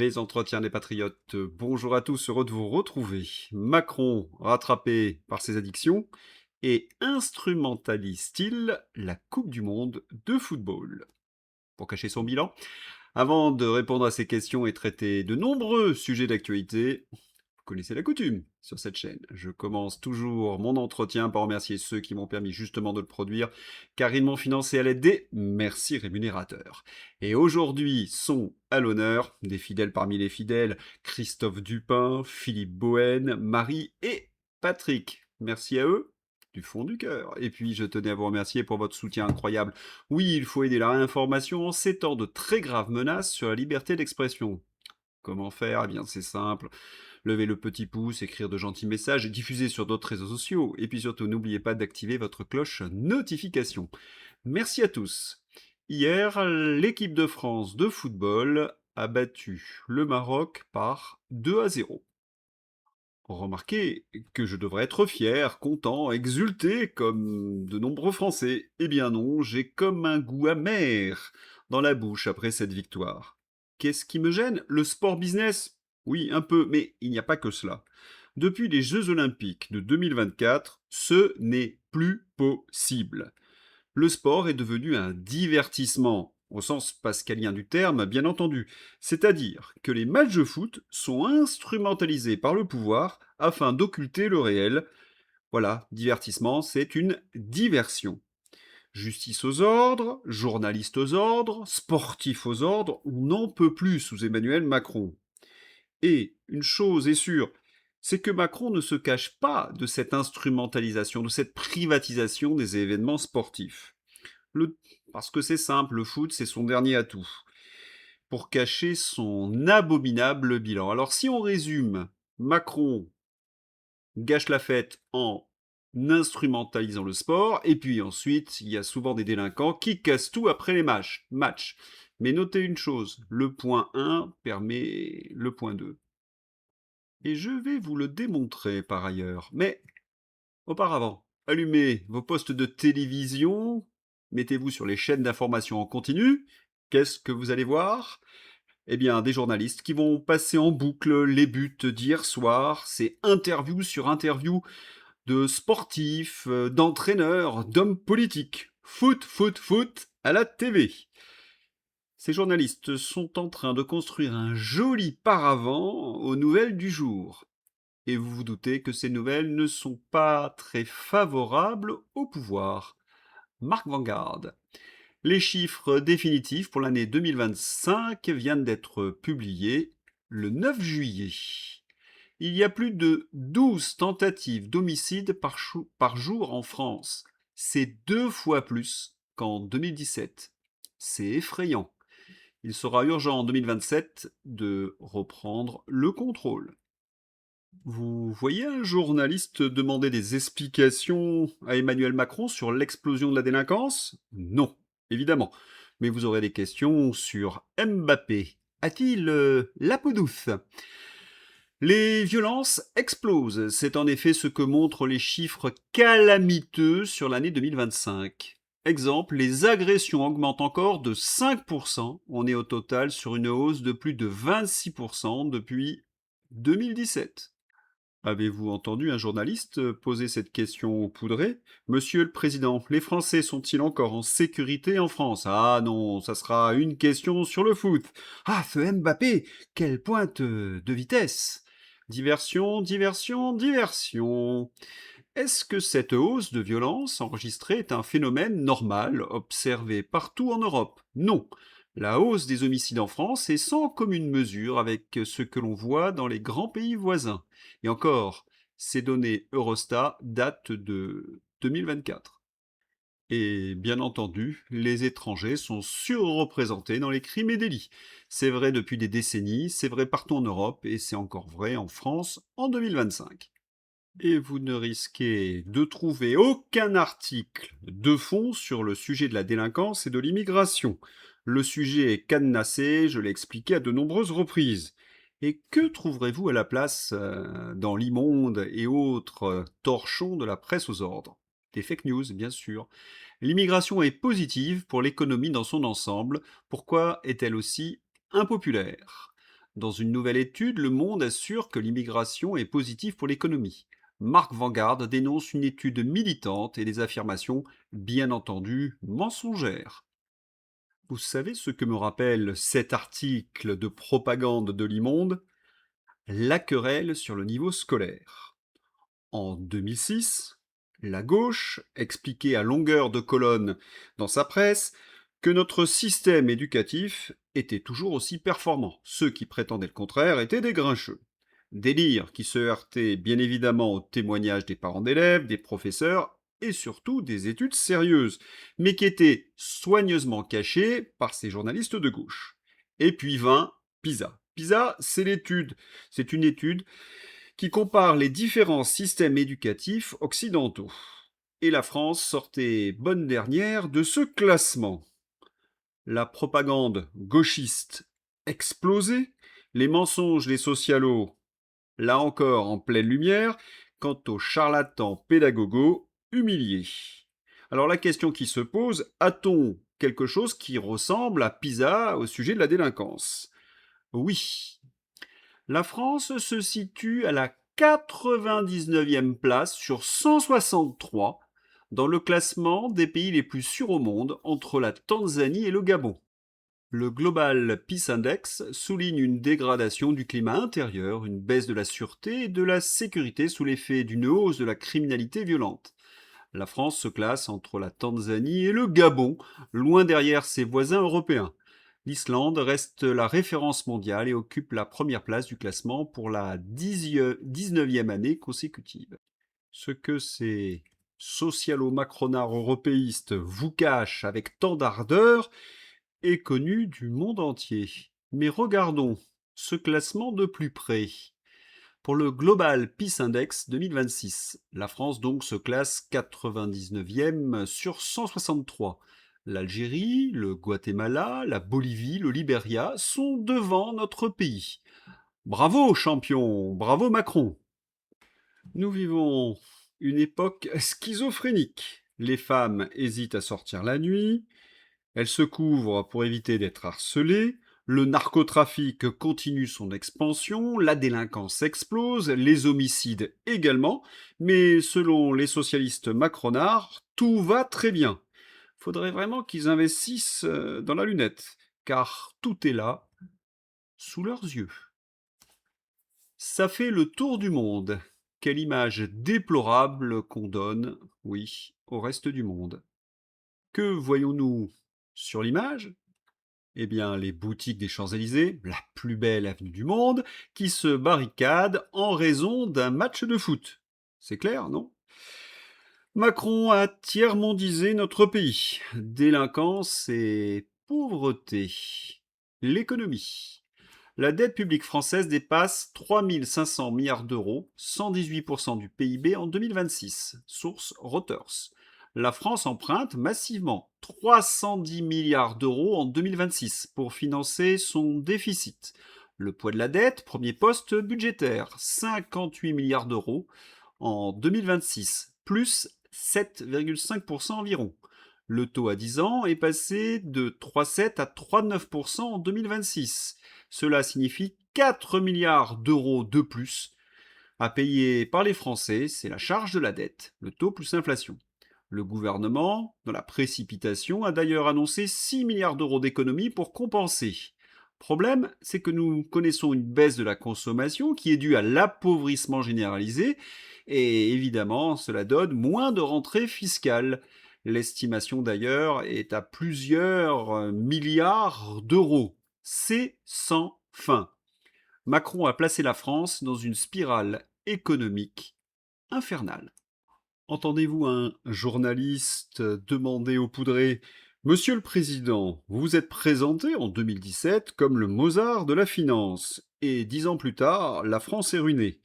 Les entretiens des patriotes. Bonjour à tous, heureux de vous retrouver. Macron, rattrapé par ses addictions, et instrumentalise-t-il la Coupe du Monde de football? Pour cacher son bilan, avant de répondre à ces questions et traiter de nombreux sujets d'actualité, vous connaissez la coutume sur cette chaîne. Je commence toujours mon entretien par remercier ceux qui m'ont permis justement de le produire, car ils m'ont financé à l'aide des merci rémunérateurs. Et aujourd'hui sont à l'honneur des fidèles parmi les fidèles, Christophe Dupin, Philippe Bohen, Marie et Patrick. Merci à eux du fond du cœur. Et puis je tenais à vous remercier pour votre soutien incroyable. Oui, il faut aider la réinformation en ces temps de très graves menaces sur la liberté d'expression. Comment faire? Eh bien, c'est simple. Levez le petit pouce, écrire de gentils messages, diffuser sur d'autres réseaux sociaux. Et puis surtout, n'oubliez pas d'activer votre cloche notification. Merci à tous. Hier, l'équipe de France de football a battu le Maroc par 2-0. Remarquez que je devrais être fier, content, exulté, comme de nombreux Français. Eh bien non, j'ai comme un goût amer dans la bouche après cette victoire. Qu'est-ce qui me gêne? Le sport business? Oui, un peu, mais il n'y a pas que cela. Depuis les Jeux Olympiques de 2024, ce n'est plus possible. Le sport est devenu un divertissement, au sens pascalien du terme, bien entendu. C'est-à-dire que les matchs de foot sont instrumentalisés par le pouvoir afin d'occulter le réel. Voilà, divertissement, c'est une diversion. Justice aux ordres, journalistes aux ordres, sportifs aux ordres, on n'en peut plus sous Emmanuel Macron. Et une chose est sûre, c'est que Macron ne se cache pas de cette instrumentalisation, de cette privatisation des événements sportifs. Le... Parce que c'est simple, le foot, c'est son dernier atout, pour cacher son abominable bilan. Alors si on résume, Macron gâche la fête en instrumentalisant le sport, et puis ensuite, il y a souvent des délinquants qui cassent tout après les matchs. Mais notez une chose, le point 1 permet le point 2. Et je vais vous le démontrer par ailleurs. Mais auparavant, allumez vos postes de télévision, mettez-vous sur les chaînes d'information en continu. Qu'est-ce que vous allez voir? Eh bien, des journalistes qui vont passer en boucle les buts d'hier soir, c'est interview sur interview de sportifs, d'entraîneurs, d'hommes politiques. Foot, foot, foot à la TV. Ces journalistes sont en train de construire un joli paravent aux nouvelles du jour. Et vous vous doutez que ces nouvelles ne sont pas très favorables au pouvoir. Marc Vanguard. Les chiffres définitifs pour l'année 2025 viennent d'être publiés le 9 juillet. Il y a plus de 12 tentatives d'homicide par jour en France. C'est 2 fois plus qu'en 2017. C'est effrayant. Il sera urgent en 2027 de reprendre le contrôle. Vous voyez un journaliste demander des explications à Emmanuel Macron sur l'explosion de la délinquance? Non, évidemment. Mais vous aurez des questions sur Mbappé. A-t-il la peau douce? Les violences explosent. C'est en effet ce que montrent les chiffres calamiteux sur l'année 2025. Exemple, les agressions augmentent encore de 5%. On est au total sur une hausse de plus de 26% depuis 2017. Avez-vous entendu un journaliste poser cette question poudrée? Monsieur le Président, les Français sont-ils encore en sécurité en France? Ah non, ça sera une question sur le foot. Ah, ce Mbappé, quelle pointe de vitesse! Diversion, diversion, diversion. Est-ce que cette hausse de violence enregistrée est un phénomène normal observé partout en Europe? Non. La hausse des homicides en France est sans commune mesure avec ce que l'on voit dans les grands pays voisins. Et encore, ces données Eurostat datent de 2024. Et bien entendu, les étrangers sont surreprésentés dans les crimes et délits. C'est vrai depuis des décennies, c'est vrai partout en Europe et c'est encore vrai en France en 2025. Et vous ne risquez de trouver aucun article de fond sur le sujet de la délinquance et de l'immigration. Le sujet est cadenassé, je l'ai expliqué à de nombreuses reprises. Et que trouverez-vous à la place dans l'immonde et autres torchons de la presse aux ordres? Des fake news, bien sûr. L'immigration est positive pour l'économie dans son ensemble. Pourquoi est-elle aussi impopulaire? Dans une nouvelle étude, Le Monde assure que l'immigration est positive pour l'économie. Marc Vanguard dénonce une étude militante et des affirmations, bien entendu, mensongères. Vous savez ce que me rappelle cet article de propagande de l'E-Monde? La querelle sur le niveau scolaire. En 2006, la gauche expliquait à longueur de colonne dans sa presse que notre système éducatif était toujours aussi performant. Ceux qui prétendaient le contraire étaient des grincheux. Délire qui se heurtait bien évidemment aux témoignages des parents d'élèves, des professeurs et surtout des études sérieuses, mais qui étaient soigneusement cachées par ces journalistes de gauche. Et puis vint PISA. PISA, c'est une étude qui compare les différents systèmes éducatifs occidentaux. Et la France sortait bonne dernière de ce classement. La propagande gauchiste explosait, les mensonges des socialos, là encore en pleine lumière, quant aux charlatans pédagogos humiliés. Alors la question qui se pose, a-t-on quelque chose qui ressemble à PISA au sujet de la délinquance? Oui, la France se situe à la 99e place sur 163 dans le classement des pays les plus sûrs au monde entre la Tanzanie et le Gabon. Le Global Peace Index souligne une dégradation du climat intérieur, une baisse de la sûreté et de la sécurité sous l'effet d'une hausse de la criminalité violente. La France se classe entre la Tanzanie et le Gabon, loin derrière ses voisins européens. L'Islande reste la référence mondiale et occupe la première place du classement pour la 19e année consécutive. Ce que ces socialo-macronards européistes vous cachent avec tant d'ardeur est connu du monde entier. Mais regardons ce classement de plus près. Pour le Global Peace Index 2026, la France donc se classe 99e sur 163. L'Algérie, le Guatemala, la Bolivie, le Liberia sont devant notre pays. Bravo champion, bravo Macron. Nous vivons une époque schizophrénique. Les femmes hésitent à sortir la nuit, elles se couvrent pour éviter d'être harcelées, le narcotrafic continue son expansion, la délinquance explose, les homicides également, mais selon les socialistes macronards, tout va très bien. Faudrait vraiment qu'ils investissent dans la lunette, car tout est là, sous leurs yeux. Ça fait le tour du monde. Quelle image déplorable qu'on donne, oui, au reste du monde. Que voyons-nous sur l'image? Eh bien, les boutiques des Champs-Élysées, la plus belle avenue du monde, qui se barricadent en raison d'un match de foot. C'est clair, non? Macron a tiers-mondisé notre pays. Délinquance et pauvreté. L'économie. La dette publique française dépasse 3 500 milliards d'euros, 118% du PIB en 2026, source Reuters. La France emprunte massivement 310 milliards d'euros en 2026 pour financer son déficit. Le poids de la dette, premier poste budgétaire, 58 milliards d'euros en 2026, plus 7,5% environ. Le taux à 10 ans est passé de 3,7 à 3,9% en 2026. Cela signifie 4 milliards d'euros de plus à payer par les Français, c'est la charge de la dette, le taux plus inflation. Le gouvernement, dans la précipitation, a d'ailleurs annoncé 6 milliards d'euros d'économies pour compenser. Problème, c'est que nous connaissons une baisse de la consommation qui est due à l'appauvrissement généralisé et évidemment cela donne moins de rentrées fiscales. L'estimation d'ailleurs est à plusieurs milliards d'euros. C'est sans fin. Macron a placé la France dans une spirale économique infernale. Entendez-vous un journaliste demander au poudré: Monsieur le Président, vous vous êtes présenté en 2017 comme le Mozart de la finance, et 10 ans plus tard, la France est ruinée.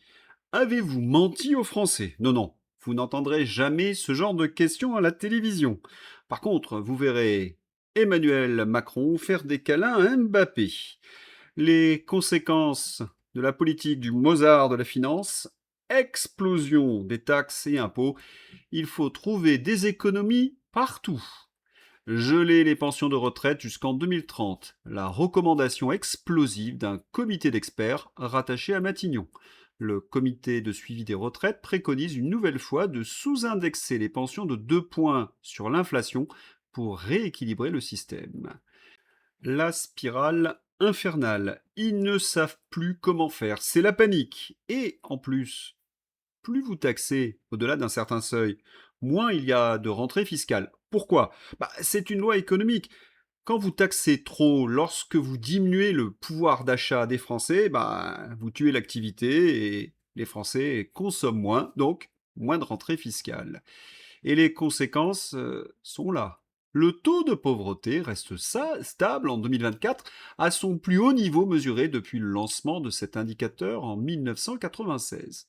Avez-vous menti aux Français? Non, non, vous n'entendrez jamais ce genre de questions à la télévision. Par contre, vous verrez Emmanuel Macron faire des câlins à Mbappé. Les conséquences de la politique du Mozart de la finance: explosion des taxes et impôts. Il faut trouver des économies partout. Geler les pensions de retraite jusqu'en 2030. La recommandation explosive d'un comité d'experts rattaché à Matignon. Le comité de suivi des retraites préconise une nouvelle fois de sous-indexer les pensions de 2 points sur l'inflation pour rééquilibrer le système. La spirale infernale. Ils ne savent plus comment faire. C'est la panique. Et en plus, plus vous taxez au-delà d'un certain seuil, moins il y a de rentrées fiscales. Pourquoi? C'est une loi économique. Quand vous taxez trop, lorsque vous diminuez le pouvoir d'achat des Français, vous tuez l'activité et les Français consomment moins, donc moins de rentrées fiscales. Et les conséquences sont là. Le taux de pauvreté reste stable en 2024 à son plus haut niveau mesuré depuis le lancement de cet indicateur en 1996.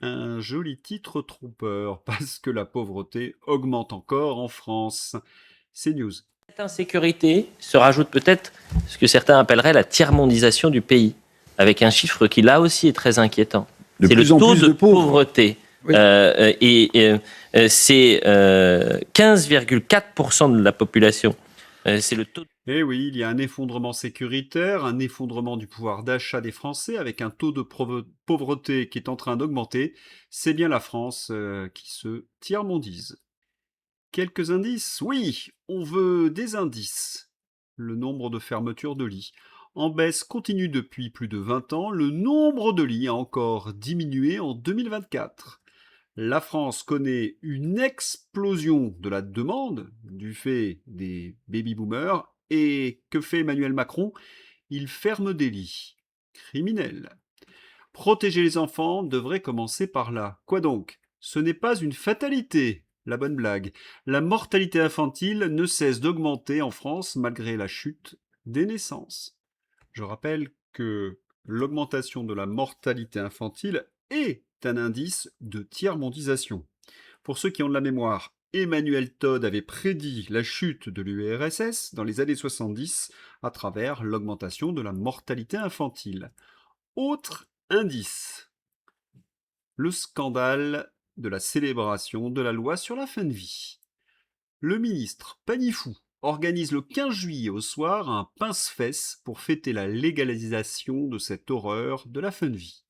Un joli titre trompeur, parce que la pauvreté augmente encore en France. C'est News. Cette insécurité se rajoute peut-être ce que certains appelleraient la tiers-mondisation du pays, avec un chiffre qui là aussi est très inquiétant. C'est le taux de pauvreté. Oui. C'est 15,4% de la population. C'est le taux. Eh oui, il y a un effondrement sécuritaire, un effondrement du pouvoir d'achat des Français avec un taux de pauvreté qui est en train d'augmenter. C'est bien la France qui se tiers-mondise. Quelques indices? Oui, on veut des indices. Le nombre de fermetures de lits. En baisse continue depuis plus de 20 ans, le nombre de lits a encore diminué en 2024. La France connaît une explosion de la demande du fait des baby-boomers. Et que fait Emmanuel Macron? Il ferme des lits. Criminel. Protéger les enfants devrait commencer par là. Quoi donc? Ce n'est pas une fatalité. La bonne blague. La mortalité infantile ne cesse d'augmenter en France malgré la chute des naissances. Je rappelle que l'augmentation de la mortalité infantile est un indice de tiers-mondisation. Pour ceux qui ont de la mémoire, Emmanuel Todd avait prédit la chute de l'URSS dans les années 70 à travers l'augmentation de la mortalité infantile. Autre indice. Le scandale de la célébration de la loi sur la fin de vie. Le ministre Panifou organise le 15 juillet au soir un pince-fesse pour fêter la légalisation de cette horreur de la fin de vie.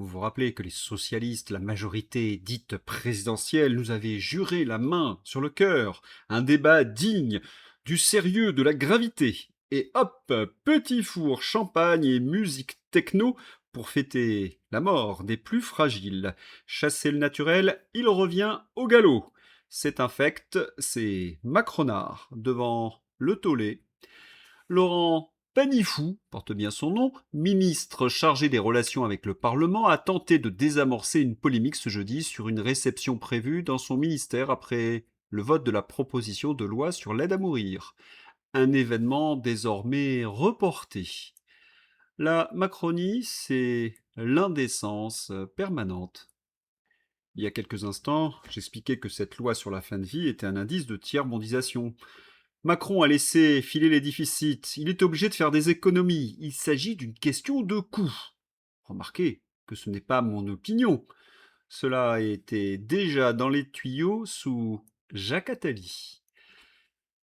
Vous vous rappelez que les socialistes, la majorité dite présidentielle, nous avaient juré la main sur le cœur, un débat digne du sérieux, de la gravité. Et hop, petit four, champagne et musique techno pour fêter la mort des plus fragiles. Chasser le naturel, il revient au galop. C'est infect, c'est Macronard devant le tollé. Laurent Panifou, porte bien son nom, ministre chargé des relations avec le Parlement, a tenté de désamorcer une polémique ce jeudi sur une réception prévue dans son ministère après le vote de la proposition de loi sur l'aide à mourir. Un événement désormais reporté. La Macronie, c'est l'indécence permanente. Il y a quelques instants, j'expliquais que cette loi sur la fin de vie était un indice de tiers-mondisation. Macron a laissé filer les déficits, il est obligé de faire des économies, il s'agit d'une question de coût. Remarquez que ce n'est pas mon opinion, cela était déjà dans les tuyaux sous Jacques Attali.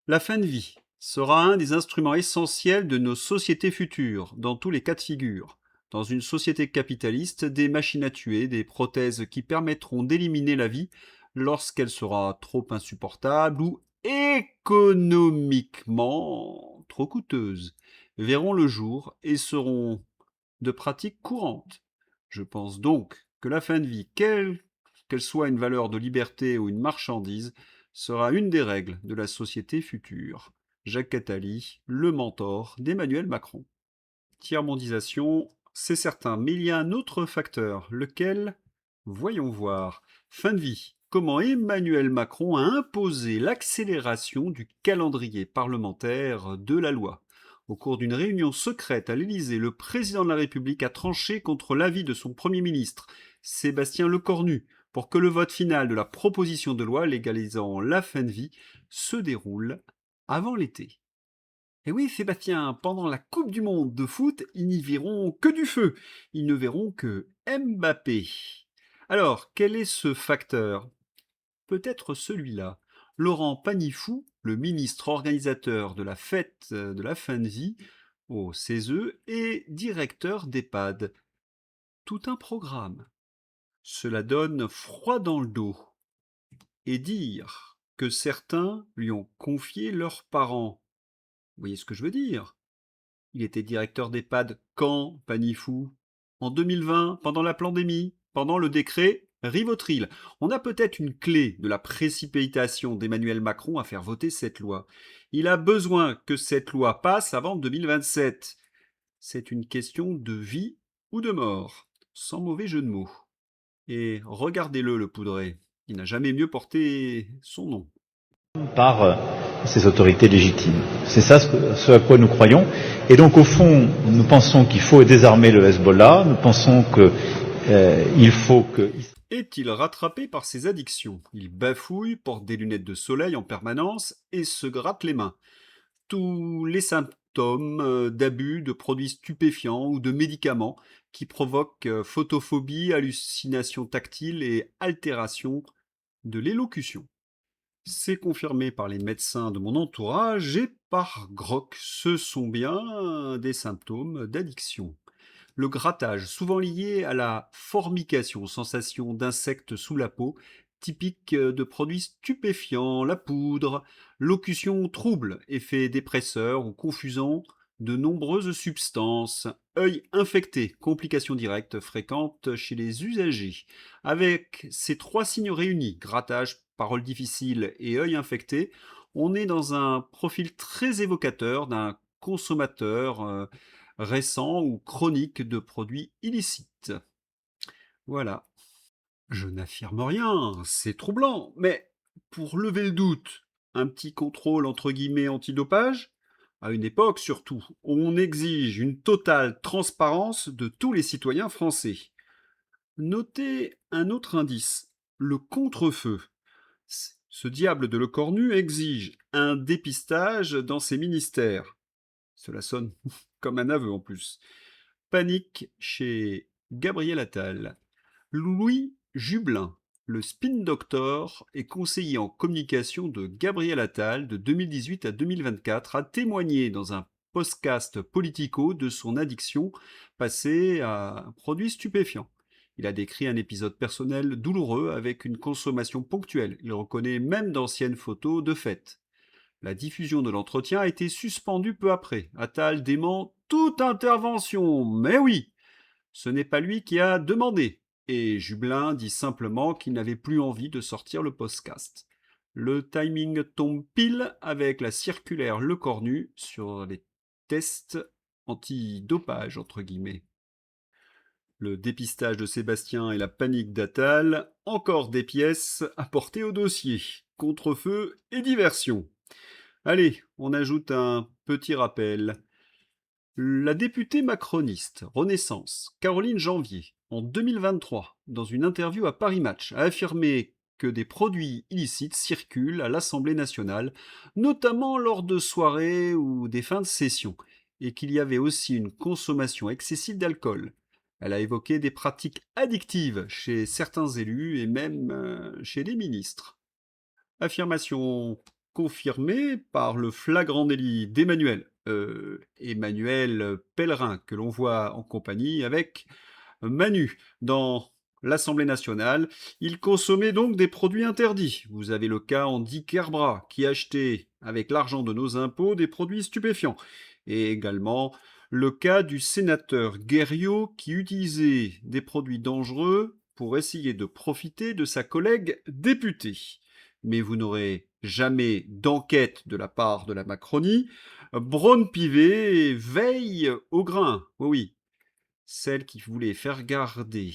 La fin de vie sera un des instruments essentiels de nos sociétés futures, dans tous les cas de figure. Dans une société capitaliste, des machines à tuer, des prothèses qui permettront d'éliminer la vie lorsqu'elle sera trop insupportable ou économiquement trop coûteuse, verront le jour et seront de pratique courante. Je pense donc que la fin de vie, quelle qu'elle soit une valeur de liberté ou une marchandise, sera une des règles de la société future. Jacques Attali, le mentor d'Emmanuel Macron. Tiers-mondisation, c'est certain, mais il y a un autre facteur, lequel? Voyons voir. Fin de vie. Comment Emmanuel Macron a imposé l'accélération du calendrier parlementaire de la loi. Au cours d'une réunion secrète à l'Élysée, le président de la République a tranché contre l'avis de son Premier ministre, Sébastien Lecornu, pour que le vote final de la proposition de loi légalisant la fin de vie se déroule avant l'été. Et oui, Sébastien, pendant la Coupe du Monde de foot, ils n'y verront que du feu. Ils ne verront que Mbappé. Alors, quel est ce facteur? Peut-être celui-là. Laurent Panifou, le ministre organisateur de la fête de la fin de vie au CESE, est directeur d'EHPAD. Tout un programme. Cela donne froid dans le dos. Et dire que certains lui ont confié leurs parents. Vous voyez ce que je veux dire? Il était directeur d'EHPAD quand, Panifou? En 2020, pendant la pandémie, pendant le décret Rivotril. On a peut-être une clé de la précipitation d'Emmanuel Macron à faire voter cette loi. Il a besoin que cette loi passe avant 2027. C'est une question de vie ou de mort, sans mauvais jeu de mots. Et regardez-le, le poudré. Il n'a jamais mieux porté son nom. Par ces autorités légitimes. C'est ça ce à quoi nous croyons. Et donc, au fond, nous pensons qu'il faut désarmer le Hezbollah. Nous pensons qu'il faut que... Est-il rattrapé par ses addictions? Il bafouille, porte des lunettes de soleil en permanence et se gratte les mains. Tous les symptômes d'abus de produits stupéfiants ou de médicaments qui provoquent photophobie, hallucinations tactiles et altération de l'élocution. C'est confirmé par les médecins de mon entourage et par Grok. Ce sont bien des symptômes d'addiction. Le grattage, souvent lié à la formication, sensation d'insectes sous la peau, typique de produits stupéfiants, la poudre, locution trouble, effet dépresseur ou confusant de nombreuses substances, œil infecté, complications directes fréquentes chez les usagers. Avec ces trois signes réunis, grattage, parole difficile et œil infecté, on est dans un profil très évocateur d'un consommateur récent ou chronique de produits illicites. Voilà. Je n'affirme rien, c'est troublant, mais pour lever le doute, un petit contrôle entre guillemets antidopage, à une époque surtout, on exige une totale transparence de tous les citoyens français. Notez un autre indice, le contre-feu. Ce diable de Lecornu exige un dépistage dans ses ministères. Cela sonne comme un aveu en plus. Panique chez Gabriel Attal. Louis Jubelin, le spin doctor et conseiller en communication de Gabriel Attal de 2018 à 2024, a témoigné dans un podcast Politico de son addiction passée à un produit stupéfiant. Il a décrit un épisode personnel douloureux avec une consommation ponctuelle. Il reconnaît même d'anciennes photos de fête. La diffusion de l'entretien a été suspendue peu après. Attal dément toute intervention. Mais oui, ce n'est pas lui qui a demandé. Et Jubelin dit simplement qu'il n'avait plus envie de sortir le podcast. Le timing tombe pile avec la circulaire Lecornu sur les tests anti-dopage, entre guillemets. Le dépistage de Sébastien et la panique d'Attal, encore des pièces apportées au dossier. Contre-feu et diversion. Allez, on ajoute un petit rappel. La députée macroniste Renaissance, Caroline Janvier, en 2023, dans une interview à Paris Match, a affirmé que des produits illicites circulent à l'Assemblée nationale, notamment lors de soirées ou des fins de session, et qu'il y avait aussi une consommation excessive d'alcool. Elle a évoqué des pratiques addictives chez certains élus et même chez les ministres. Affirmation confirmée par le flagrant délit Emmanuel Pellerin, que l'on voit en compagnie avec Manu dans l'Assemblée nationale. Il consommait donc des produits interdits. Vous avez le cas Andy Kerbra, qui achetait avec l'argent de nos impôts des produits stupéfiants. Et également le cas du sénateur Guerriot, qui utilisait des produits dangereux pour essayer de profiter de sa collègue députée. Mais vous n'aurez jamais d'enquête de la part de la Macronie. Braun-Pivet veille au grain, oui, celle qui voulait faire garder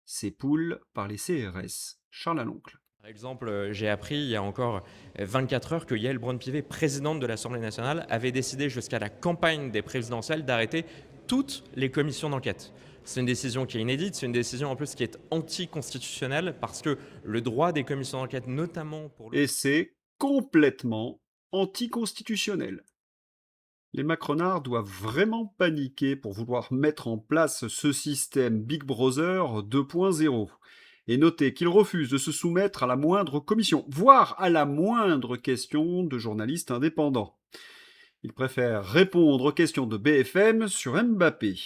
ses poules par les CRS. Charles Aloncle. Par exemple, j'ai appris il y a encore 24 heures que Yael Braun-Pivet, présidente de l'Assemblée nationale, avait décidé jusqu'à la campagne des présidentielles d'arrêter toutes les commissions d'enquête. C'est une décision qui est inédite, c'est une décision en plus qui est anticonstitutionnelle parce que le droit des commissions d'enquête, notamment pour... Et c'est complètement anticonstitutionnel. Les Macronards doivent vraiment paniquer pour vouloir mettre en place ce système Big Brother 2.0. Et notez qu'il refuse de se soumettre à la moindre commission, voire à la moindre question de journalistes indépendants. Il préfère répondre aux questions de BFM sur Mbappé.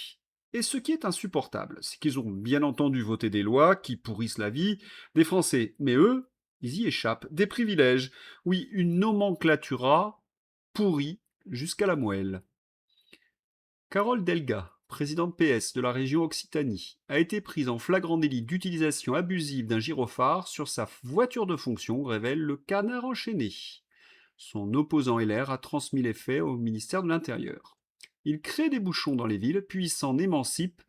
Et ce qui est insupportable, c'est qu'ils ont bien entendu voté des lois qui pourrissent la vie des Français. Mais eux, ils y échappent. Des privilèges. Oui, une nomenclatura pourrie jusqu'à la moelle. Carole Delga, présidente PS de la région Occitanie, a été prise en flagrant délit d'utilisation abusive d'un gyrophare sur sa voiture de fonction, révèle le Canard enchaîné. Son opposant LR a transmis les faits au ministère de l'Intérieur. Il crée des bouchons dans les villes, puis s'en émancipe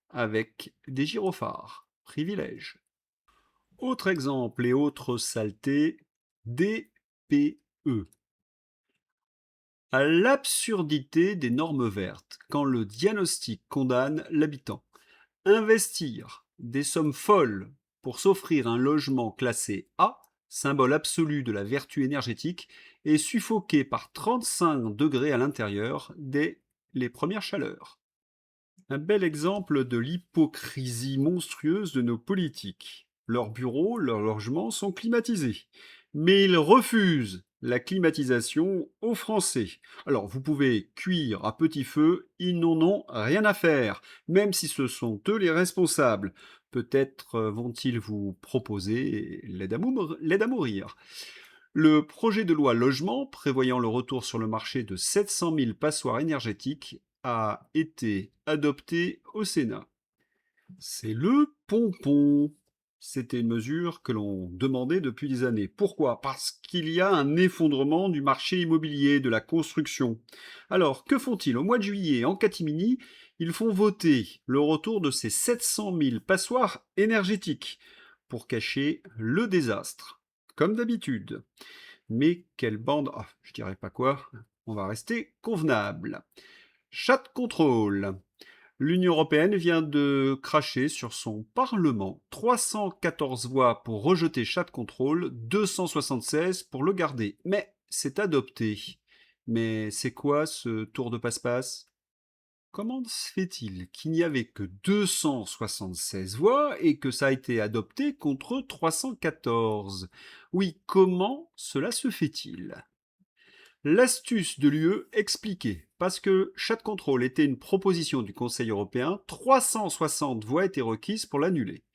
avec des gyrophares. Privilège. Autre exemple et autre saleté, DPE. À l'absurdité des normes vertes, quand le diagnostic condamne l'habitant. Investir des sommes folles pour s'offrir un logement classé A, symbole absolu de la vertu énergétique, et suffoqué par 35 degrés à l'intérieur dès les premières chaleurs. Un bel exemple de l'hypocrisie monstrueuse de nos politiques. Leurs bureaux, leurs logements sont climatisés. Mais ils refusent la climatisation aux Français. Alors vous pouvez cuire à petit feu, ils n'en ont rien à faire, même si ce sont eux les responsables. Peut-être vont-ils vous proposer l'aide à mourir. Le projet de loi logement prévoyant le retour sur le marché de 700 000 passoires énergétiques a été adopté au Sénat. C'est le pompon. C'était une mesure que l'on demandait depuis des années. Pourquoi? Parce qu'il y a un effondrement du marché immobilier, de la construction. Alors, que font-ils? Au mois de juillet, en catimini, ils font voter le retour de ces 700 000 passoires énergétiques pour cacher le désastre, comme d'habitude. Mais quelle bande... Ah, je dirais pas quoi, on va rester convenable. Chat contrôle. L'Union européenne vient de cracher sur son Parlement. 314 voix pour rejeter chat contrôle, 276 pour le garder. Mais c'est adopté. Mais c'est quoi ce tour de passe-passe? Comment se fait-il qu'il n'y avait que 276 voix et que ça a été adopté contre 314? Oui, comment cela se fait-il? L'astuce de l'UE expliquée. Parce que Chat Control était une proposition du Conseil européen, 360 voix étaient requises pour l'annuler.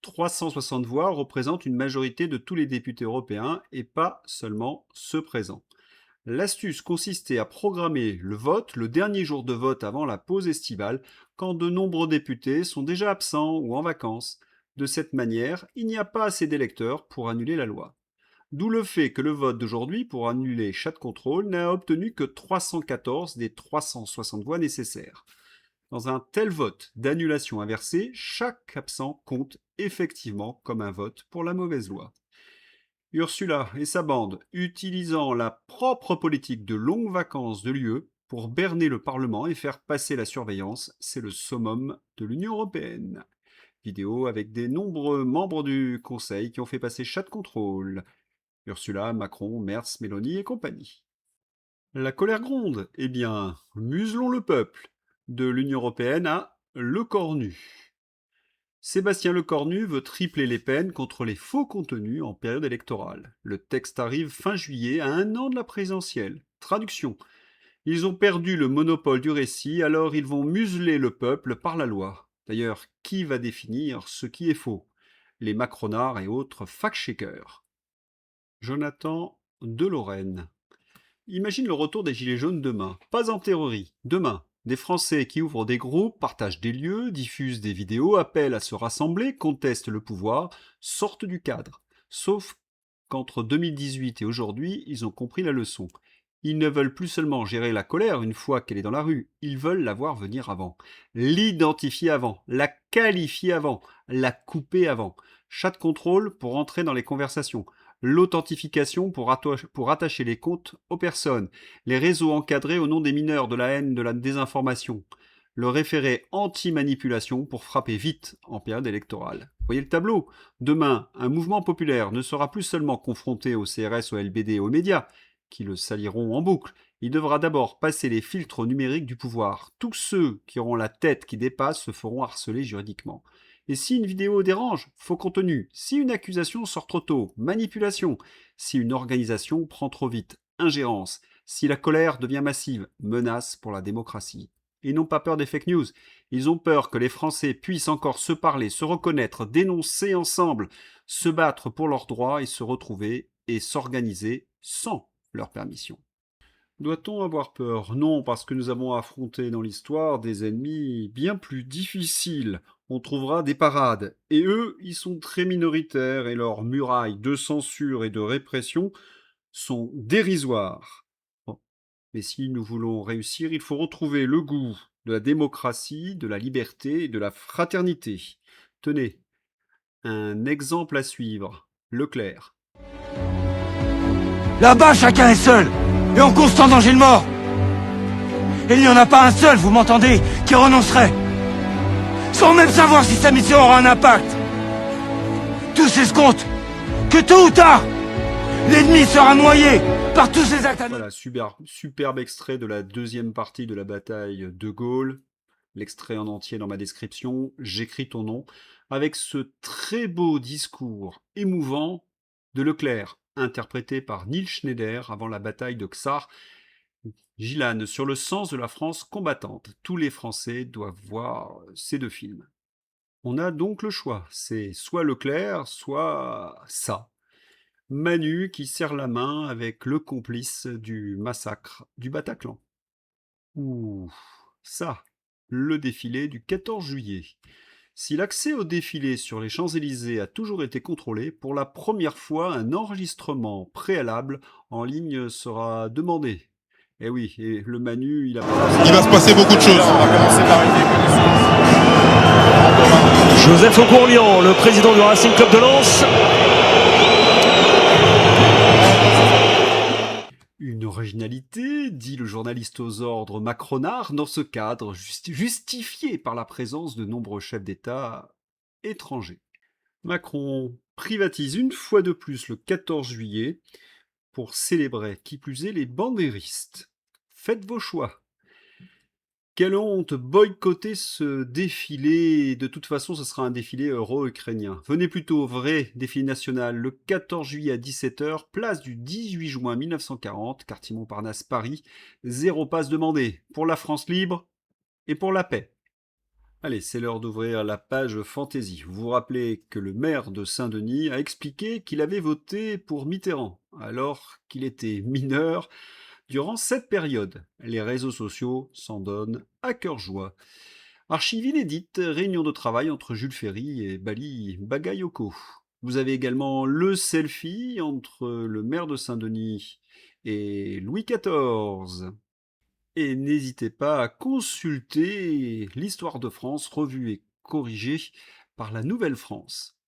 360 voix représentent une majorité de tous les députés européens et pas seulement ceux présents. L'astuce consistait à programmer le vote le dernier jour de vote avant la pause estivale, quand de nombreux députés sont déjà absents ou en vacances. De cette manière, il n'y a pas assez d'électeurs pour annuler la loi. D'où le fait que le vote d'aujourd'hui pour annuler Chat Control n'a obtenu que 314 des 360 voix nécessaires. Dans un tel vote d'annulation inversée, chaque absent compte effectivement comme un vote pour la mauvaise loi. Ursula et sa bande, utilisant la propre politique de longues vacances de l'UE pour berner le Parlement et faire passer la surveillance, c'est le summum de l'Union européenne. Vidéo avec des nombreux membres du Conseil qui ont fait passer Chat Control. Ursula, Macron, Merz, Mélanie et compagnie. La colère gronde. Eh bien, muselons le peuple. De l'Union européenne à Lecornu. Sébastien Lecornu veut tripler les peines contre les faux contenus en période électorale. Le texte arrive fin juillet, à 1 an de la présidentielle. Traduction. Ils ont perdu le monopole du récit, alors ils vont museler le peuple par la loi. D'ailleurs, qui va définir ce qui est faux? Les macronards et autres fact-checkers. Jonathan de Lorraine. Imagine le retour des Gilets jaunes demain. Pas en théorie. Demain, des Français qui ouvrent des groupes, partagent des lieux, diffusent des vidéos, appellent à se rassembler, contestent le pouvoir, sortent du cadre. Sauf qu'entre 2018 et aujourd'hui, ils ont compris la leçon. Ils ne veulent plus seulement gérer la colère une fois qu'elle est dans la rue, ils veulent la voir venir avant. L'identifier avant, la qualifier avant, la couper avant. Chat contrôle pour entrer dans les conversations. L'authentification pour attacher les comptes aux personnes, les réseaux encadrés au nom des mineurs, de la haine, de la désinformation, le référé anti-manipulation pour frapper vite en période électorale. Voyez le tableau. Demain, un mouvement populaire ne sera plus seulement confronté au CRS, au LBD et aux médias, qui le saliront en boucle. Il devra d'abord passer les filtres numériques du pouvoir. Tous ceux qui auront la tête qui dépasse se feront harceler juridiquement. Et si une vidéo dérange, faux contenu. Si une accusation sort trop tôt, manipulation. Si une organisation prend trop vite, ingérence. Si la colère devient massive, menace pour la démocratie. Ils n'ont pas peur des fake news. Ils ont peur que les Français puissent encore se parler, se reconnaître, dénoncer ensemble, se battre pour leurs droits et se retrouver et s'organiser sans leur permission. Doit-on avoir peur? Non, parce que nous avons affronté dans l'histoire des ennemis bien plus difficiles. On trouvera des parades. Et eux, ils sont très minoritaires et leurs murailles de censure et de répression sont dérisoires. Bon. Mais si nous voulons réussir, il faut retrouver le goût de la démocratie, de la liberté et de la fraternité. Tenez, un exemple à suivre. Leclerc. Là-bas, chacun est seul et en constant danger de mort. Et il n'y en a pas un seul, vous m'entendez, qui renoncerait, sans même savoir si sa mission aura un impact. Tous escomptent que tôt ou tard, l'ennemi sera noyé par tous ces actes. Voilà, superbe extrait de la deuxième partie de la bataille de Gaulle. L'extrait en entier dans ma description. J'écris ton nom. Avec ce très beau discours émouvant de Leclerc, interprété par Neil Schneider avant la bataille de Ksar. Gilane, sur le sens de la France combattante. Tous les Français doivent voir ces deux films. On a donc le choix. C'est soit Leclerc, soit ça. Manu qui serre la main avec le complice du massacre du Bataclan. Ouh, ça, le défilé du 14 juillet. Si l'accès au défilé sur les Champs-Élysées a toujours été contrôlé, pour la première fois, un enregistrement préalable en ligne sera demandé. Eh oui, et le Manu, il a... Il va se passer beaucoup de choses. On va commencer par une définition. Joseph Aucourlian, le président du Racing Club de Lens. Une originalité, dit le journaliste aux ordres macronard, dans ce cadre justifié par la présence de nombreux chefs d'État étrangers. Macron privatise une fois de plus le 14 juillet pour célébrer, qui plus est, les bandéristes. Faites vos choix. Quelle honte, boycotter ce défilé. De toute façon, ce sera un défilé euro-ukrainien. Venez plutôt, vrai défilé national, le 14 juillet à 17h, place du 18 juin 1940, quartier Montparnasse, Paris. 0 passe demandé pour la France libre et pour la paix. Allez, c'est l'heure d'ouvrir la page fantaisie. Vous vous rappelez que le maire de Saint-Denis a expliqué qu'il avait voté pour Mitterrand, alors qu'il était mineur. Durant cette période, les réseaux sociaux s'en donnent à cœur joie. Archive inédite, réunion de travail entre Jules Ferry et Bali Bagayoko. Vous avez également le selfie entre le maire de Saint-Denis et Louis XIV. Et n'hésitez pas à consulter l'histoire de France revue et corrigée par la Nouvelle France.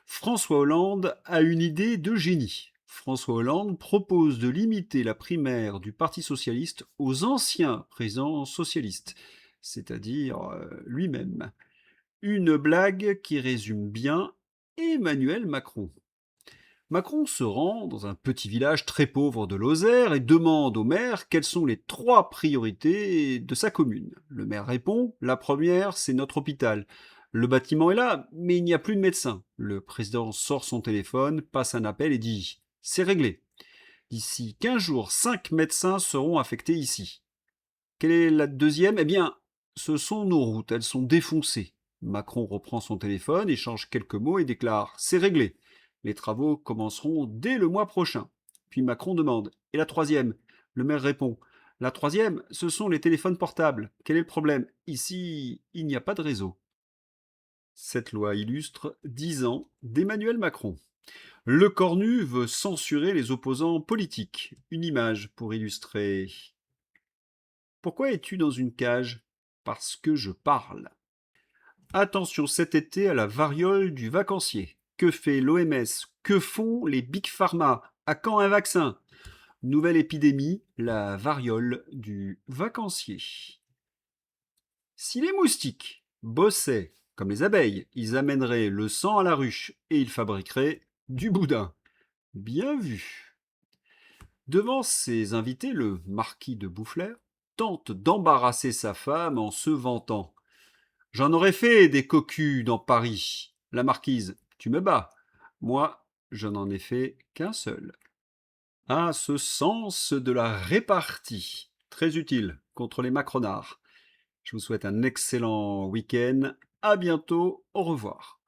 François Hollande a une idée de génie. François Hollande propose de limiter la primaire du Parti socialiste aux anciens présidents socialistes, c'est-à-dire lui-même. Une blague qui résume bien Emmanuel Macron. Macron se rend dans un petit village très pauvre de Lozère et demande au maire quelles sont les 3 priorités de sa commune. Le maire répond « La première, c'est notre hôpital. Le bâtiment est là, mais il n'y a plus de médecin. » Le président sort son téléphone, passe un appel et dit « C'est réglé. D'ici 15 jours, 5 médecins seront affectés ici. » Quelle est la deuxième? Eh bien, ce sont nos routes, elles sont défoncées. Macron reprend son téléphone, échange quelques mots et déclare « C'est réglé. Les travaux commenceront dès le mois prochain. » Puis Macron demande « Et la troisième ?» Le maire répond « La troisième, ce sont les téléphones portables. Quel est le problème? Ici, il n'y a pas de réseau. » Cette loi illustre 10 ans d'Emmanuel Macron. Le Cornu veut censurer les opposants politiques. Une image pour illustrer. Pourquoi es-tu dans une cage? Parce que je parle. Attention cet été à la variole du vacancier. Que fait l'OMS? Que font les Big Pharma? À quand un vaccin? Nouvelle épidémie, la variole du vacancier. Si les moustiques bossaient comme les abeilles, ils amèneraient le sang à la ruche et ils fabriqueraient du boudin. Bien vu. Devant ses invités, le marquis de Boufflers tente d'embarrasser sa femme en se vantant. J'en aurais fait des cocus dans Paris. La marquise, tu me bats. Moi, je n'en ai fait qu'un seul. Ah, ce sens de la répartie, très utile contre les macronards. Je vous souhaite un excellent week-end. À bientôt. Au revoir.